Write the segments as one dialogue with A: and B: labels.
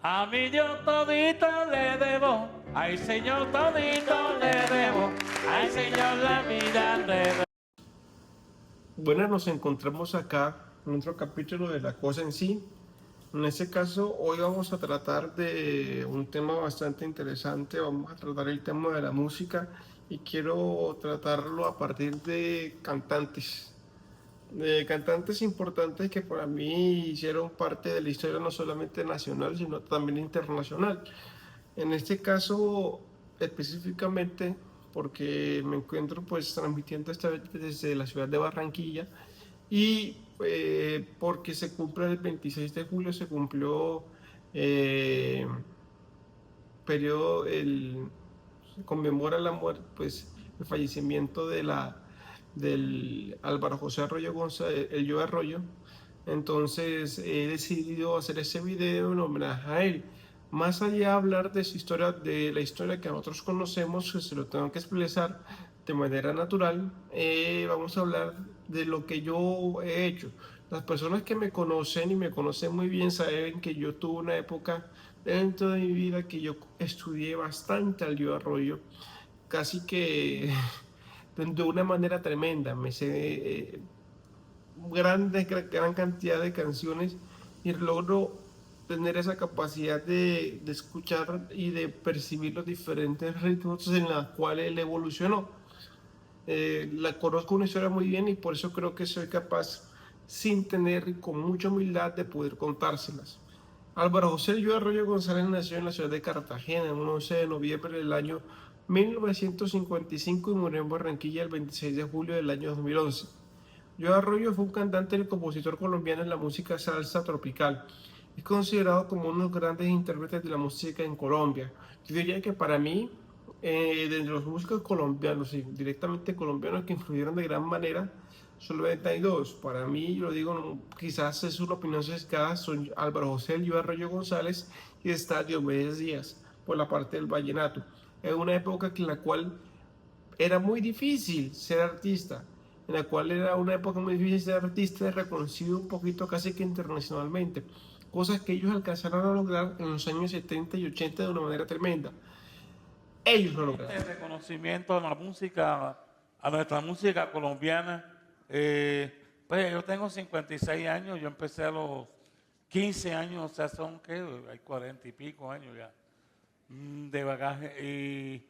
A: A mi Dios todito le debo, ay Señor todito le debo, ay Señor la vida le debo.
B: Bueno, nos encontramos acá en otro capítulo de La Cosa en Sí. En este caso, hoy vamos a tratar de un tema bastante interesante. Vamos a tratar el tema de la música y quiero tratarlo a partir de cantantes importantes que para mí hicieron parte de la historia no solamente nacional, sino también internacional. En este caso, específicamente, porque me encuentro pues transmitiendo esta vez desde la ciudad de Barranquilla y porque se cumple el 26 de julio, se cumplió eh, periodo, se conmemora la muerte, pues el fallecimiento del Álvaro José Arroyo González, el Yo Arroyo. Entonces he decidido hacer ese video en homenaje a él. Más allá de hablar de su historia, de la historia que nosotros conocemos, que se lo tengo que expresar de manera natural, vamos a hablar de lo que yo he hecho. Las personas que me conocen y me conocen muy bien saben que yo tuve una época dentro de mi vida que yo estudié bastante al Yo Arroyo, casi que de una manera tremenda. Me sé gran cantidad de canciones y logro tener esa capacidad de escuchar y de percibir los diferentes ritmos en los cuales él evolucionó. La conozco una historia muy bien y por eso creo que soy capaz, sin tener y con mucha humildad, de poder contárselas. Álvaro José Yo Arroyo González nació en la ciudad de Cartagena el 11 de noviembre del año 1955 y murió en Barranquilla el 26 de julio del año 2011. Yo Arroyo fue un cantante y compositor colombiano en la música salsa tropical. Es considerado como uno de los grandes intérpretes de la música en Colombia. Yo diría que para mí, de los músicos colombianos y directamente colombianos que influyeron de gran manera, solamente hay dos. Para mí, lo digo, quizás es una opinión sesgada, son Álvaro José Yo Arroyo González y está Diomedes Díaz, por la parte del vallenato. Es una época en la cual era muy difícil ser artista, en la cual era una época muy difícil ser artista, reconocido un poquito casi que internacionalmente, cosas que ellos alcanzaron a lograr en los años 70 y 80 de una manera tremenda. Ellos lo lograron.
A: Este reconocimiento a la música, a nuestra música colombiana, pues yo tengo 56 años, yo empecé a los 15 años, o sea, son que hay 40 y pico años ya de bagaje. Y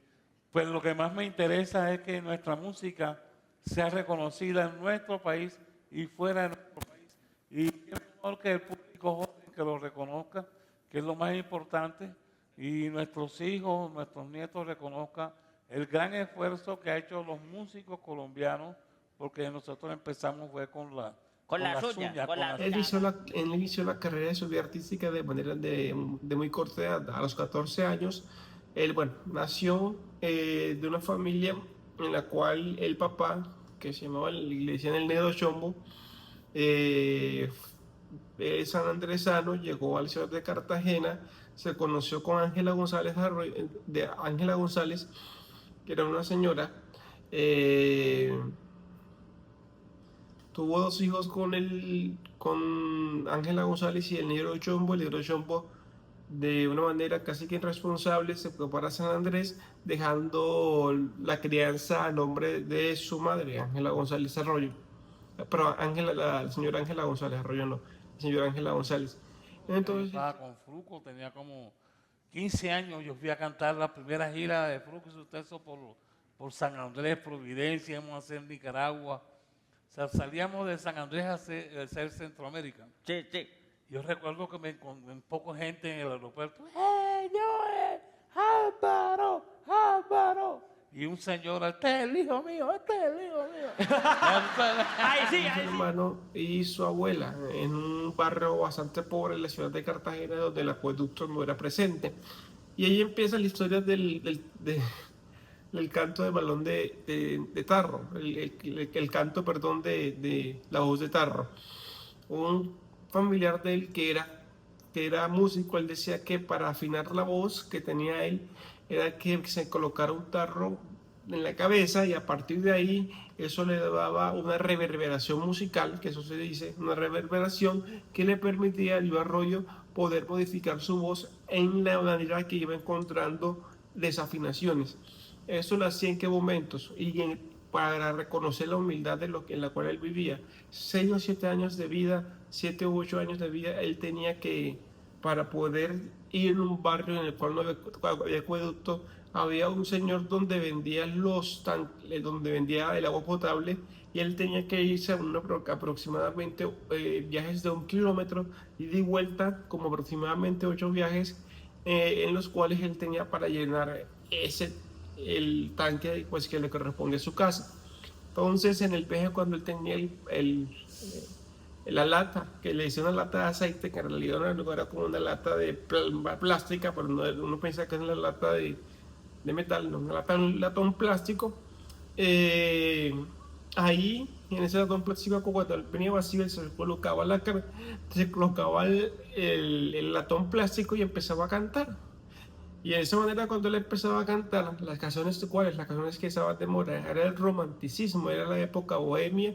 A: pues lo que más me interesa es que nuestra música sea reconocida en nuestro país y fuera de nuestro país. Y qué mejor que el público joven que lo reconozca, que es lo más importante, y nuestros hijos, nuestros nietos reconozcan el gran esfuerzo que han hecho los músicos colombianos, porque nosotros empezamos fue con las uñas, con las
B: Él inició la carrera de su vida artística de manera de muy corta edad. A los 14 años, él, bueno, nació de una familia en la cual el papá, que se llamaba, le decían el Negro Chombo, eh, San Andresano, llegó a la ciudad de Cartagena, se conoció con Ángela González, de Ángela González, que era una señora. eh, Tuvo dos hijos con Ángela González y el Negro Chombo. El Negro Chombo, de una manera casi que irresponsable, se fue para San Andrés, dejando la crianza a nombre de su madre, Ángela González Arroyo. Pero la señora Ángela González Arroyo no, la señora Ángela González.
A: yo
B: Entonces,
A: estaba con Fruco, tenía como 15 años, yo fui a cantar la primera gira de Fruco y su texto por San Andrés, Providencia, íbamos a hacer Nicaragua. O sea, salíamos de San Andrés a hacer Centroamérica.
C: Sí, sí.
A: Yo recuerdo que me encontré poca gente en el aeropuerto. ¡Hey, yo, Álvaro, Álvaro! Y un señor, este es el hijo mío, este es el hijo mío.
C: Ahí sí,
B: su
C: ahí sí.
B: hermano y su abuela en un barrio bastante pobre en la ciudad de Cartagena, donde el acueducto no era presente. Y ahí empieza la historia del canto de balón de tarro, el canto, perdón, de la voz de tarro. Un familiar de él que era músico, él decía que para afinar la voz que tenía él, era que se colocara un tarro en la cabeza y a partir de ahí eso le daba una reverberación musical, que eso se dice, una reverberación que le permitía a Luis Arroyo poder modificar su voz en la manera que iba encontrando desafinaciones. Eso lo hacía en qué momentos para reconocer la humildad de en la cual él vivía. 6 o 7 años de vida, 7 u 8 años de vida, él tenía que, para poder ir en un barrio en el cual no había acueducto, había un señor donde vendía donde vendía el agua potable, y él tenía que irse a aproximadamente viajes de 1 kilómetro y de vuelta, como aproximadamente 8 viajes, en los cuales él tenía para llenar el tanque pues, que le corresponde a su casa. Entonces, en el viaje, cuando él tenía la lata, que le decía una lata de aceite, que en realidad no era como una lata de plástica, pero uno piensa que es una lata de metal, no, un latón plástico. Ahí, en ese latón plástico, cuando él venía vacío, él se colocaba el latón plástico y empezaba a cantar. Y de esa manera, cuando él empezaba a cantar, las canciones que estaban de moda, era el romanticismo, era la época bohemia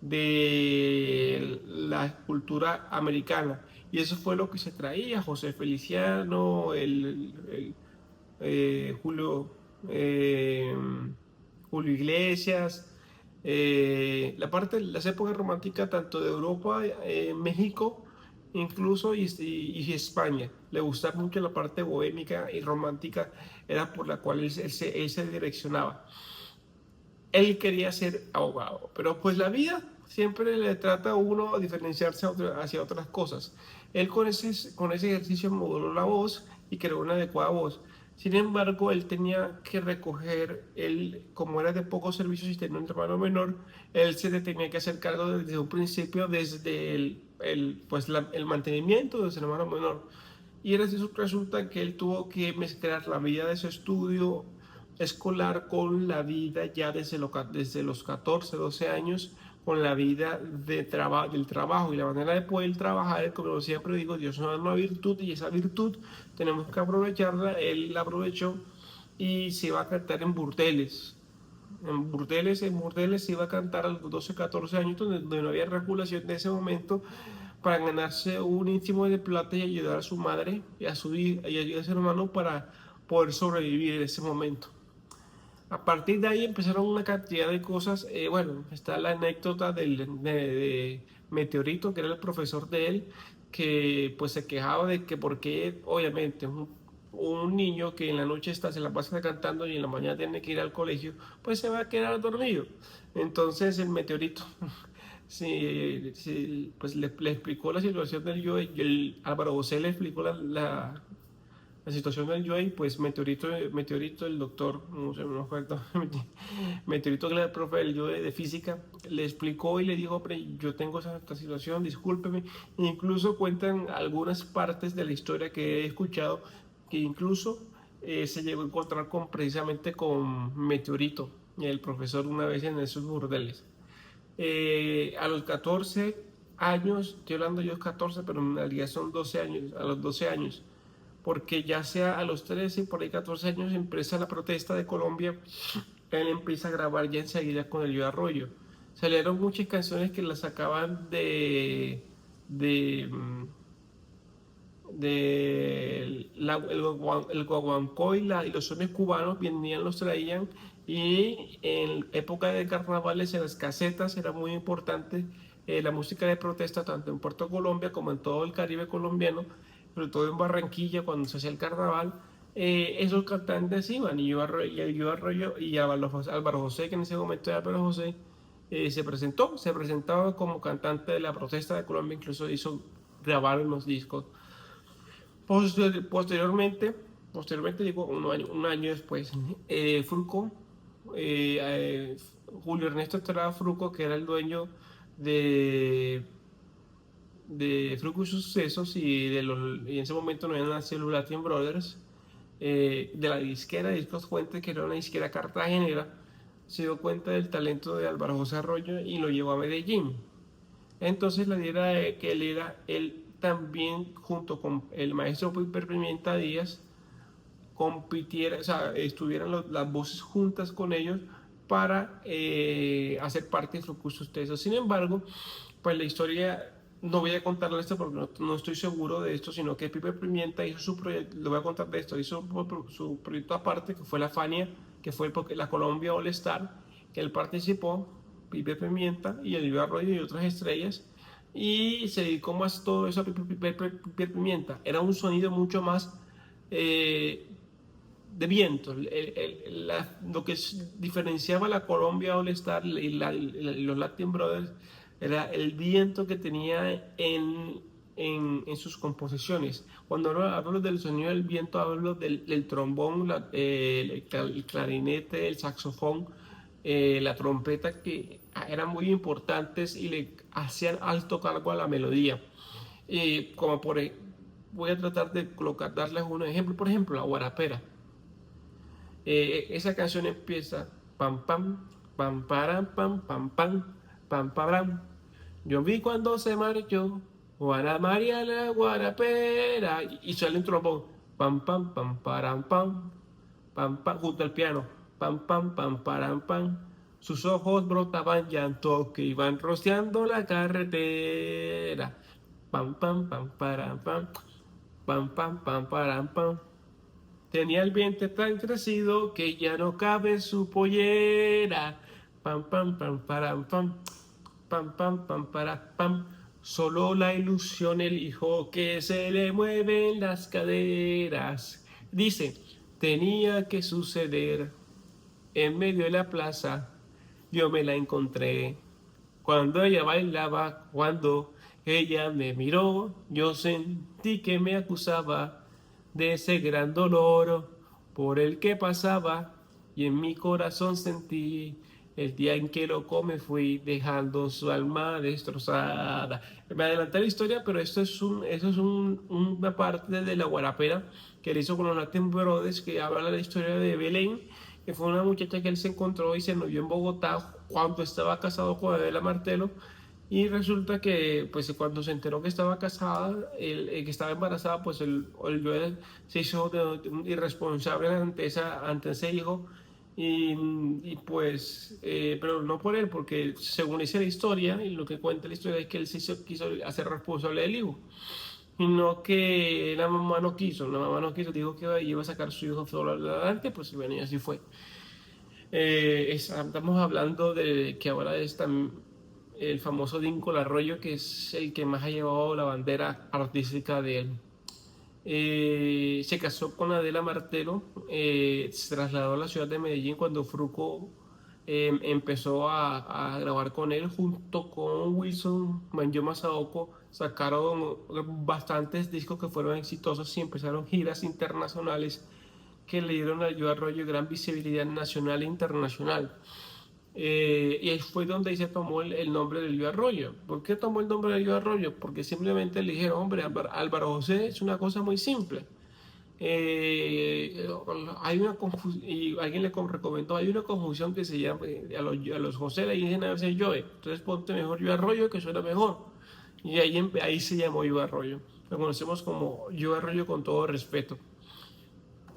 B: de la cultura americana. Y eso fue lo que se traía: José Feliciano, Julio, Julio Iglesias, las épocas románticas tanto de Europa, México, incluso y España. Le gustaba mucho la parte bohémica y romántica, era por la cual él se direccionaba. Él quería ser abogado, pero pues la vida siempre le trata a uno a diferenciarse hacia otras cosas. Él con ese ejercicio moduló la voz y creó una adecuada voz. Sin embargo, él tenía que como era de pocos servicios y tenía un hermano menor, él se le tenía que hacer cargo desde un principio, desde el mantenimiento de su hermano menor. Y resulta que él tuvo que mezclar la vida de su estudio escolar con la vida ya desde los 14, 12 años, con la vida del trabajo y la manera de poder trabajar. Como siempre digo, Dios nos da una virtud y esa virtud tenemos que aprovecharla. Él la aprovechó y se iba a cantar en burdeles. En burdeles se iba a cantar a los 12, 14 años, donde no había regulación de ese momento, para ganarse un íntimo de plata y ayudar a su madre y a su hermano para poder sobrevivir en ese momento. A partir de ahí empezaron una cantidad de cosas. Bueno, está la anécdota de Meteorito, que era el profesor de él, que pues se quejaba de que porque obviamente un niño que en la noche se la pasa cantando y en la mañana tiene que ir al colegio, pues se va a quedar dormido. Entonces el Meteorito sí, pues le explicó la situación del Joe, y el Álvaro José le explicó la situación del Joe. Pues Meteorito, el doctor, no sé, no me acuerdo, Meteorito, que era el profe del Joe de física, le explicó y le dijo: hombre, yo tengo esta situación, discúlpeme. Incluso cuentan algunas partes de la historia que he escuchado, que incluso se llegó a encontrar precisamente con Meteorito y el profesor una vez en esos burdeles. A los 14 años, estoy hablando yo 14, pero en realidad son 12 años, a los 12 años, porque ya sea a los 13 y por ahí 14 años empieza la protesta de Colombia, él empieza a grabar ya enseguida con el Joe Arroyo. Salieron muchas canciones que las sacaban el guaguancó y los sones cubanos, los traían, y en época de carnavales en las casetas era muy importante la música de protesta, tanto en Puerto Colombia como en todo el Caribe colombiano, sobre todo en Barranquilla cuando se hacía el carnaval. Esos cantantes iban, y Joe Arroyo y Álvaro José, que en ese momento era Álvaro José, se presentaba como cantante de la protesta de Colombia, incluso grabaron los discos. Posteriormente, digo, un año después, Fruco, Julio Ernesto Estrada Fruco, que era el dueño de Fruco y Sucesos, y en ese momento no había nacido Latin Brothers, de la disquera Discos Fuentes, que era una disquera cartagenera, se dio cuenta del talento de Álvaro José Arroyo y lo llevó a Medellín. Entonces la idea era que él también, junto con el maestro Piper Pimienta Díaz, compitiera, o sea, estuvieran las voces juntas con ellos para hacer parte de Fructus Tesos. Sin embargo, pues la historia no voy a contarle esto porque no estoy seguro de esto, sino que Pipe Pimienta hizo su proyecto, le voy a contar de esto, hizo su proyecto aparte, que fue la Fania, que fue la Colombia All Star, que él participó, Pipe Pimienta y Elvio Arroyo y otras estrellas, y se dedicó más todo eso a Pipe Pimienta. Era un sonido mucho más de viento. Lo que diferenciaba la Colombia All Star y los Latin Brothers era el viento que tenía en sus composiciones. Cuando hablo del sonido del viento, hablo del trombón, el clarinete, el saxofón, la trompeta, que eran muy importantes y le hacían alto cargo a la melodía. Como voy a tratar de darles un ejemplo, por ejemplo, la guarapera. Esa canción empieza pam pam pam param pam pam pam pam pam. Yo vi cuando se marchó Juana María la guarapera y sale un trombón pam pam pam param pam pam pam junto al piano pam pam pam param pam. Sus ojos brotaban llanto que iban rociando la carretera pam pam pam param pam pam pam pam param pam. Tenía el vientre tan crecido que ya no cabe en su pollera. Pam, pam, pam, param, pam. Pam, pam, pam, para, pam. Solo la ilusión elijo que se le mueven las caderas. Dice, tenía que suceder en medio de la plaza. Yo me la encontré. Cuando ella bailaba, cuando ella me miró, yo sentí que me acusaba de ese gran dolor por el que pasaba y en mi corazón sentí el día en que loco me fui dejando su alma destrozada. Me adelanté la historia, pero esto es una parte de la guarapera que él hizo con los Latin Brothers, que habla la historia de Belén, que fue una muchacha que él se encontró y se novió en Bogotá cuando estaba casado con Adela Martelo. Y resulta que, pues, cuando se enteró que estaba casada, que estaba embarazada, pues el Joel se hizo irresponsable ante ese hijo. Pues, pero no por él, porque según dice la historia, y lo que cuenta la historia es que él quiso hacer responsable del hijo. Y no que la mamá no quiso, dijo que iba a sacar a su hijo solo adelante, pues bueno, y así fue. Estamos hablando de que ahora está el famoso Dinko Larroyo, que es el que más ha llevado la bandera artística de él. Se casó con Adela Martelo, se trasladó a la ciudad de Medellín cuando Fruco empezó a grabar con él, junto con Wilson Manjoma Saoko. Sacaron bastantes discos que fueron exitosos y empezaron giras internacionales que le dieron a Joe Arroyo gran visibilidad nacional e internacional. Y ahí fue donde se tomó el nombre de Elvio Arroyo. ¿Por qué tomó el nombre de Elvio Arroyo? Porque simplemente le dijeron, hombre, Álvaro José es una cosa muy simple. Hay una y alguien le recomendó, hay una conjunción que se llama, a los José le dicen a veces Joe, entonces ponte mejor Joe Arroyo, que suena mejor. Y ahí se llamó Joe Arroyo. Lo conocemos como Joe Arroyo con todo respeto.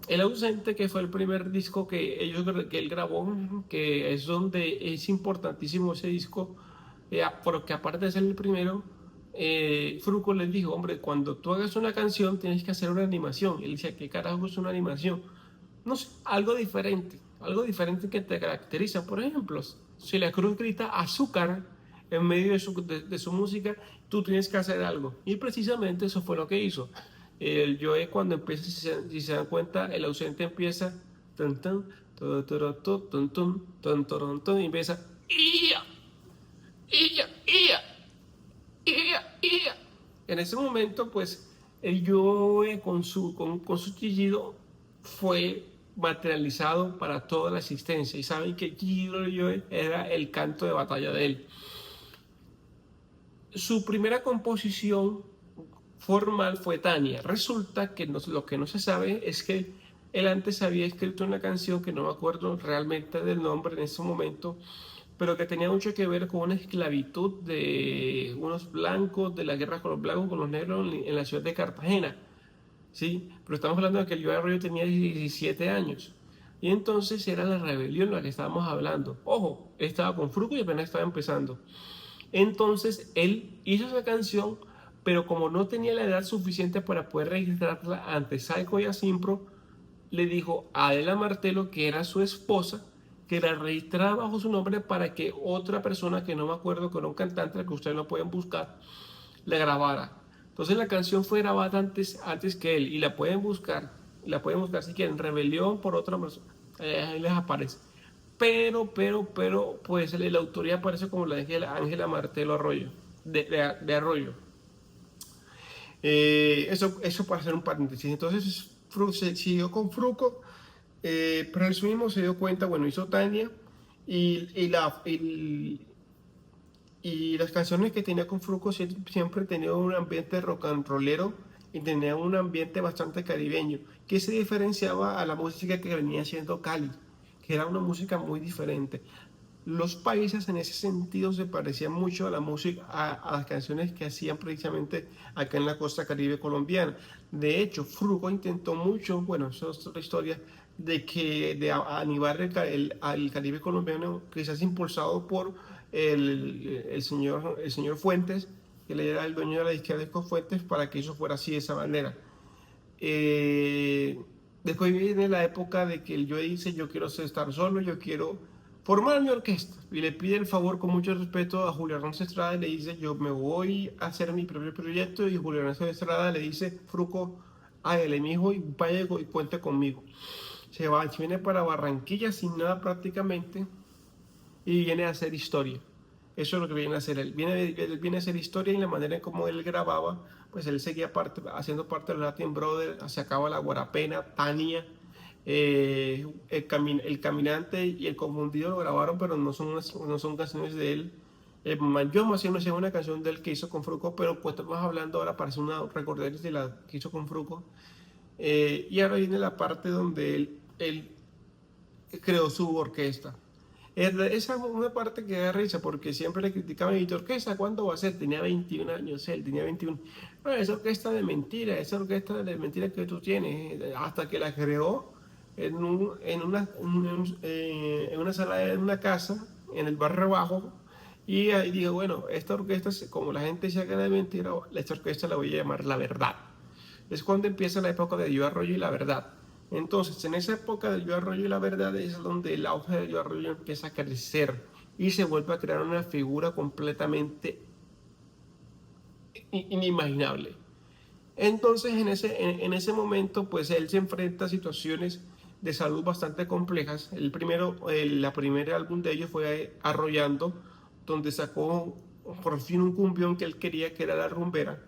B: El ausente, que fue el primer disco que él grabó, que es donde es importantísimo ese disco, porque aparte de ser el primero, Fruco les dijo, hombre, cuando tú hagas una canción tienes que hacer una animación. Él decía, ¿qué carajo es una animación? No sé, algo diferente que te caracteriza. Por ejemplo, si la Cruz grita azúcar en medio de su música, tú tienes que hacer algo. Y precisamente eso fue lo que hizo. El Joe, cuando empieza, si se dan cuenta, el ausente empieza y empieza en ese momento, pues el Joe con su chillido fue materializado para toda la existencia, y saben que el chillido de Joe era el canto de batalla de él. Su primera composición formal fue Tania. Resulta que lo que no se sabe es que él antes había escrito una canción que no me acuerdo realmente del nombre en ese momento, pero que tenía mucho que ver con una esclavitud de unos blancos, de la guerra con los blancos, con los negros en la ciudad de Cartagena. ¿Sí? Pero estamos hablando de que el Joe Arroyo tenía 17 años. Y entonces era la rebelión la que estábamos hablando. Ojo, él estaba con Fruco y apenas estaba empezando. Entonces él hizo esa canción, pero como no tenía la edad suficiente para poder registrarla ante Saiko y Asimpro, le dijo a Adela Martelo, que era su esposa, que la registrara bajo su nombre para que otra persona, que no me acuerdo, que era un cantante, que ustedes lo pueden buscar, la grabara. Entonces la canción fue grabada antes que él, y la pueden buscar si quieren, Rebelión por otra persona, ahí les aparece. Pero, pues la autoría aparece como la de Ángela Martelo Arroyo, de Arroyo. Eso para hacer un paréntesis. Entonces se siguió con Fruco, pero él mismo se dio cuenta, bueno, hizo Tania, y las canciones que tenía con Fruco siempre tenía un ambiente rock and rollero y tenía un ambiente bastante caribeño, que se diferenciaba a la música que venía haciendo Cali, que era una música muy diferente. Los países en ese sentido se parecían mucho a la música, a las canciones que hacían precisamente acá en la costa caribe colombiana. De hecho, Fruco intentó mucho, bueno, eso es otra historia, de animar al Caribe colombiano, quizás impulsado por el señor Fuentes, que le era el dueño de la disquera de Fuentes, para que eso fuera así de esa manera. Después viene la época de que yo dice, yo quiero estar solo, yo quiero formar mi orquesta, y le pide el favor con mucho respeto a Julio Hernández Estrada, y le dice, yo me voy a hacer mi propio proyecto, y Julio Hernández Estrada le dice, Fruco, hágale mi hijo y vaya y cuente conmigo. Se viene para Barranquilla sin nada prácticamente, y viene a hacer historia. Eso es lo que viene a hacer él. Él viene a hacer historia, y la manera en cómo él grababa, pues él seguía haciendo parte de los Latin Brothers, se acaba La Guarapena, Tania, el Caminante y El Confundido lo grabaron, pero no son canciones de él. Yo más bien no sé una canción de él que hizo con Fruco, pero pues estamos hablando ahora, parece una recorderis de la que hizo con Fruco. Y ahora viene la parte donde él creó su orquesta. Esa es una parte que da risa, porque siempre le criticaban, ¿y tu orquesta cuándo va a ser? Tenía 21 años, él tenía 21. No, esa orquesta de mentira, que tú tienes, hasta que la creó en una sala de una casa, en el barrio bajo, y ahí digo, bueno, esta orquesta, como la gente se haga de mentira, esta orquesta la voy a llamar La Verdad. Es cuando empieza la época de Yo Arroyo y La Verdad. Entonces, en esa época de Yo Arroyo y La Verdad es donde el auge de Yo Arroyo empieza a crecer y se vuelve a crear una figura completamente inimaginable. Entonces, en ese momento, pues él se enfrenta a situaciones de salud bastante complejas. El primer álbum de ellos fue Arrollando, donde sacó por fin un cumbión que él quería, que era La Rumbera.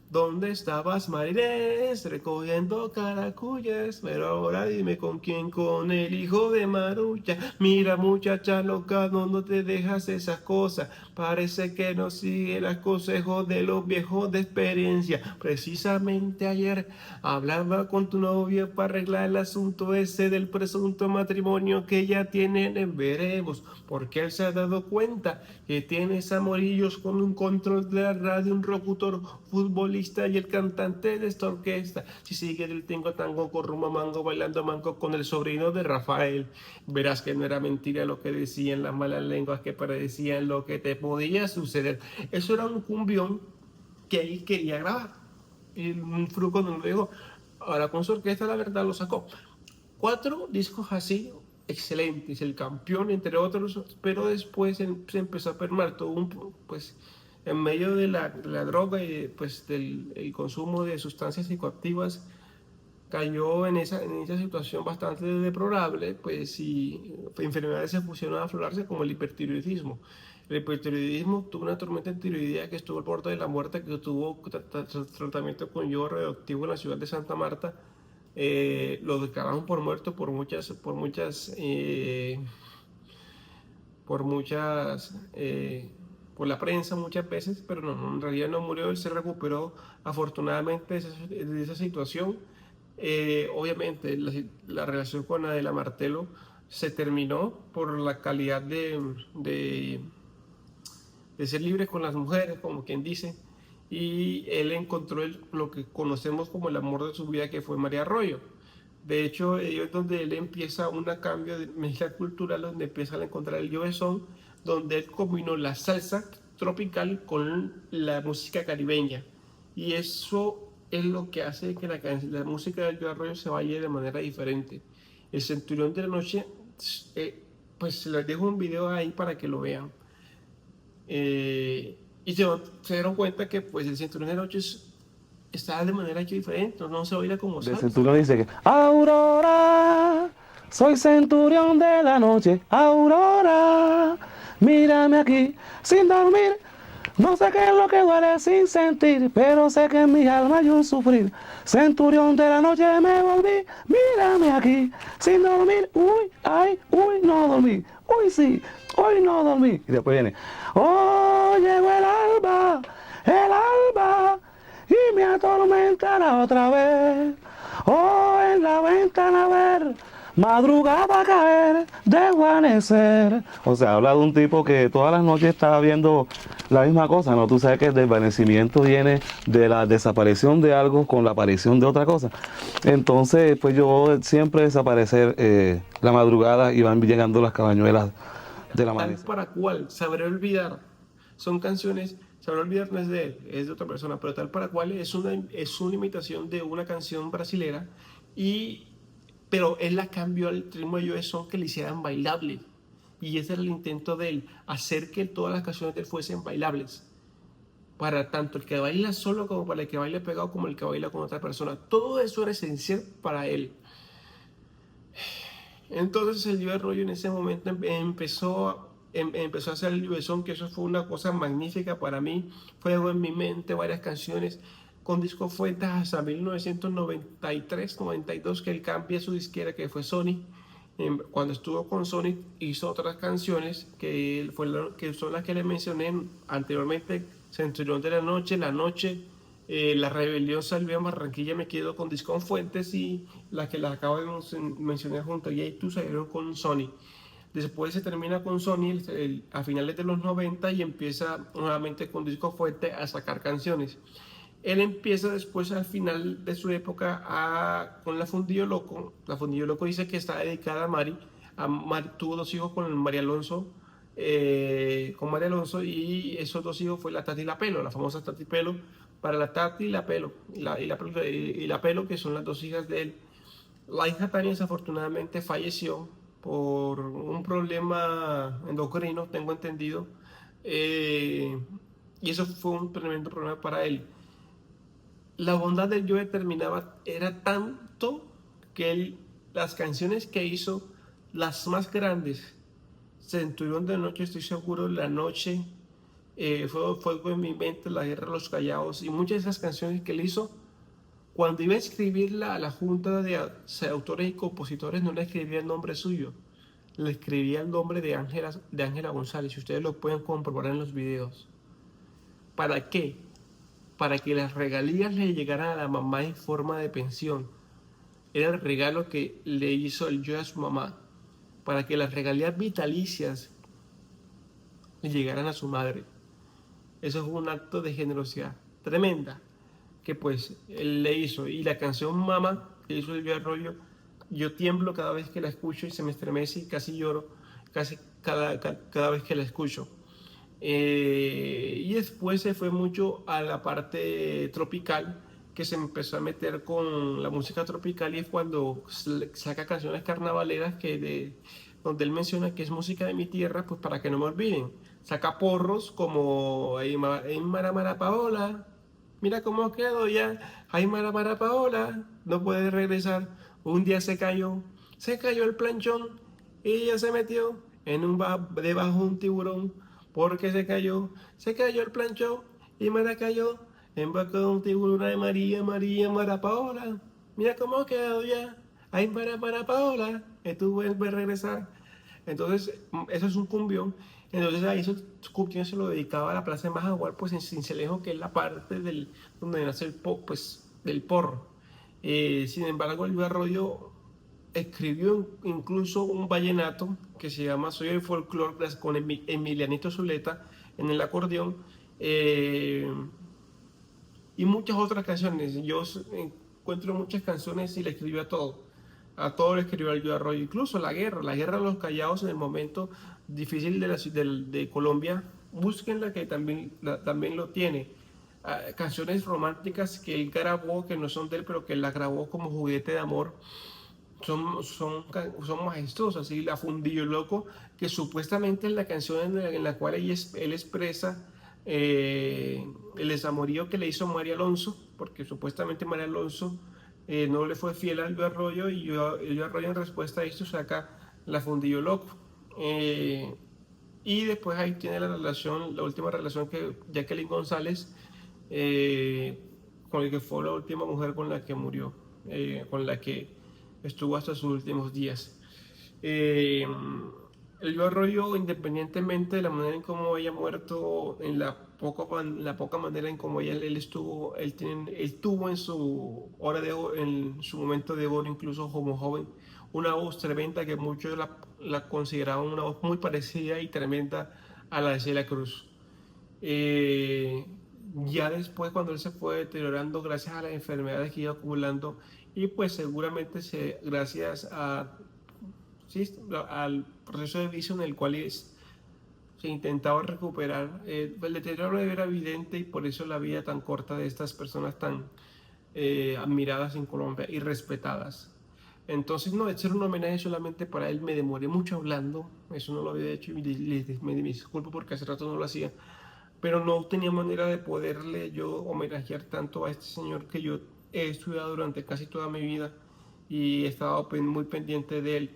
B: ¿Dónde estabas, Marinés, recogiendo caracuyas? Pero ahora dime con quién, con el hijo de Marucha. Mira, muchacha loca, no te dejas esas cosas. Parece que no sigue los consejos de los viejos de experiencia. Precisamente ayer hablaba con tu novia para arreglar el asunto ese del presunto matrimonio que ya tienen. Veremos, porque él se ha dado cuenta que tienes amorillos con un control de la radio, un locutor, futbolista y el cantante de esta orquesta. Si sigue del tingo tango con rumbo mango, bailando mango con el sobrino de Rafael, verás que no era mentira lo que decían las malas lenguas que predecían lo que te podía suceder. Eso era un cumbión que él quería grabar. Y un Fruco no lo dijo. Ahora con su orquesta, La Verdad, lo sacó. 4 discos así excelentes, El Campeón, entre otros, pero después se empezó a permear todo pues en medio de la droga y pues del consumo de sustancias psicoactivas, cayó en esa situación bastante deplorable, pues, y enfermedades se pusieron a aflorarse, como el hipertiroidismo. El hipertiroidismo tuvo una tormenta en tiroidea que estuvo al borde de la muerte, que tuvo tratamiento con yodo radioactivo en la ciudad de Santa Marta. Lo declararon por muerto por la prensa muchas veces, pero no, en realidad no murió. Él se recuperó afortunadamente de esa situación. Obviamente la relación con Adela Martelo se terminó por la calidad de ser libre con las mujeres, como quien dice, y él encontró lo que conocemos como el amor de su vida, que fue María Arroyo. De hecho, es donde él empieza un cambio de mezcla cultural, donde empieza a encontrar el llovesón, donde él combinó la salsa tropical con la música caribeña. Y eso es lo que hace que la música del Yo Arroyo se vaya de manera diferente. El Centurión de la Noche, pues les dejo un video ahí para que lo vean. Y se dieron cuenta que pues el Centurión de la Noche está de manera diferente, no se baila como
D: De
B: salsa.
D: Centurión dice que Aurora, soy centurión de la noche, Aurora, mírame aquí sin dormir. No sé qué es lo que duele sin sentir, pero sé que en mi alma hay un sufrir. Centurión de la noche me volví, mírame aquí sin dormir. Uy, ay, uy, no dormí. Uy, sí, hoy no dormí. Y después viene, oh, llegó el alba, y me atormentará otra vez. Oh, en la ventana a ver, madrugada a caer, desvanecer. O sea, habla de un tipo que todas las noches está viendo la misma cosa, ¿no? Tú sabes que el desvanecimiento viene de la desaparición de algo con la aparición de otra cosa. Entonces, pues yo siempre desaparecer la madrugada y van llegando las cabañuelas del
B: Tal
D: amanecer.
B: para cual, sabré olvidar. Son canciones, sabré olvidar no es de él, es de otra persona, pero tal para cual es una imitación de una canción brasilera, pero él la cambió al ritmo de Joe Son que le hicieran bailable. Y ese era el intento de él, hacer que todas las canciones de él fuesen bailables. Para tanto el que baila solo como para el que baila pegado como el que baila con otra persona. Todo eso era esencial para él. Entonces el Joe Arroyo en ese momento empezó a hacer el Joe Son, que eso fue una cosa magnífica para mí. Fuego en mi mente, varias canciones. Con Disco Fuentes hasta 1993-92 que él cambia su disquera, que fue Sony. Cuando estuvo con Sony hizo otras canciones que son las que le mencioné anteriormente: Centurión de la Noche, La Rebelión salió en Barranquilla, me quedo con Disco Fuentes, y las que las acabo de mencionar junto a Tú salieron con Sony. Después se termina con Sony a finales de los 90 y empieza nuevamente con Disco Fuentes a sacar canciones. Él empieza después, al final de su época, con La Fundillo Loco. La Fundillo Loco dice que está dedicada a Mari. Tuvo 2 hijos con María Alonso, y esos 2 hijos fue la Tati y la Pelo, la famosa Tati Pelo. Para la Tati y la Pelo, y la Pelo, que son las 2 hijas de él. La hija Tania desafortunadamente falleció por un problema endocrino, tengo entendido, y eso fue un tremendo problema para él. La bondad del Joe era tanto que las canciones que hizo, las más grandes, Centurión de Noche, estoy seguro, La Noche, Fuego en mi mente, La Guerra de los Callados, y muchas de esas canciones que él hizo, cuando iba a escribirla a la junta de autores y compositores, no le escribía el nombre suyo, le escribía el nombre de Ángela González, y ustedes lo pueden comprobar en los videos. ¿Para qué? Para que las regalías le llegaran a la mamá en forma de pensión. Era el regalo que le hizo el Joe a su mamá, para que las regalías vitalicias le llegaran a su madre. Eso fue un acto de generosidad tremenda que pues él le hizo. Y la canción Mama que hizo el Joe Arroyo, yo tiemblo cada vez que la escucho y se me estremece y casi lloro casi cada vez que la escucho. Y después se fue mucho a la parte tropical, que se empezó a meter con la música tropical, y es cuando saca canciones carnavaleras donde él menciona que es música de mi tierra, pues para que no me olviden. Saca porros como Ay Mara Paola, mira cómo quedó ya, Ay Mara Paola, no puede regresar, un día se cayó el planchón y ella se metió debajo de un tiburón, porque se cayó el planchón y Mara cayó en boca de un tiburón. Ay Mara Paola, mira cómo quedó ya, Ay Mara Paola, que tú vuelves a regresar. Entonces, eso es un cumbión. Entonces, ahí esos cumbiones se lo dedicaba a la Plaza de Majagual, pues en Cincelejo, que es la parte donde nace del porro. Sin embargo, el Joe Arroyo escribió incluso un vallenato que se llama Soy el Folclor, con Emilianito Zuleta en el acordeón, y muchas otras canciones. Yo encuentro muchas canciones y le escribió a todo. A todo le escribió al Joe Arroyo, incluso la guerra de los Callados en el momento difícil de Colombia, búsquenla que también lo tiene. Canciones románticas que él grabó, que no son de él, pero que él las grabó como juguete de amor, son majestuosas. Y La Fundillo Loco, que supuestamente es la canción en la cual él expresa el desamorío que le hizo María Alonso, porque supuestamente María Alonso no le fue fiel a Elvio Arroyo, y Elvio Arroyo en respuesta a esto saca La Fundillo Loco. Y después ahí tiene la última relación que Jacqueline González, con el que fue la última mujer con la que murió, con la que estuvo hasta sus últimos días. Elvio Arroyo, independientemente de la manera en cómo haya muerto, en la poca manera en cómo él tuvo en su hora de oro, en su momento de oro, incluso como joven, una voz tremenda que muchos la consideraban una voz muy parecida y tremenda a la de Celia Cruz. Ya después, cuando él se fue deteriorando gracias a las enfermedades que iba acumulando, y pues seguramente gracias al proceso de vicio en el cual se intentaba recuperar, el deterioro era evidente, y por eso la vida tan corta de estas personas tan admiradas en Colombia y respetadas. Entonces, no, de ser un homenaje solamente para él, me demoré mucho hablando, eso no lo había hecho, y me disculpo porque hace rato no lo hacía, pero no tenía manera de poderle yo homenajear tanto a este señor que yo he estudiado durante casi toda mi vida y he estado muy pendiente de él.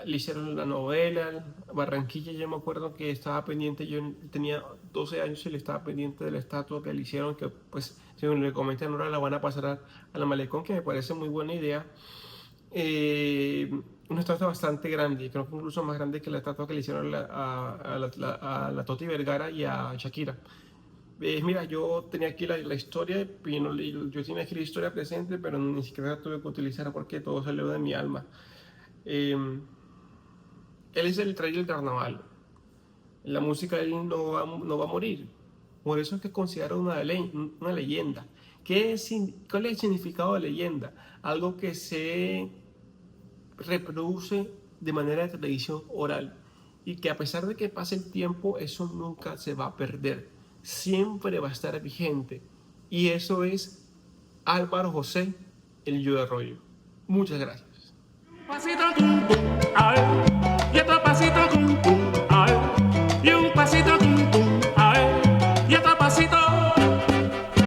B: Le hicieron la novela, Barranquilla, yo me acuerdo que estaba pendiente, yo tenía 12 años y le estaba pendiente de la estatua que le hicieron, que pues, según le comentan ahora, la van a pasar a la Malecón, que me parece muy buena idea. Una estatua bastante grande, creo que incluso más grande que la estatua que le hicieron a la Toti Vergara y a Shakira. Mira, yo tenía aquí la historia, yo tenía aquí la historia presente, pero ni siquiera la tuve que utilizar porque todo salió de mi alma. Él es el rey del carnaval. La música de él no va a morir. Por eso es que considero una leyenda. ¿Cuál es el significado de leyenda? Algo que se reproduce de manera de tradición oral y que a pesar de que pase el tiempo, eso nunca se va a perder. Siempre va a estar vigente. Y eso es Álvaro José, el Yo de Arroyo. Muchas gracias.
D: Pasito, tum, tum, ay, y otro pasito, tum, tum.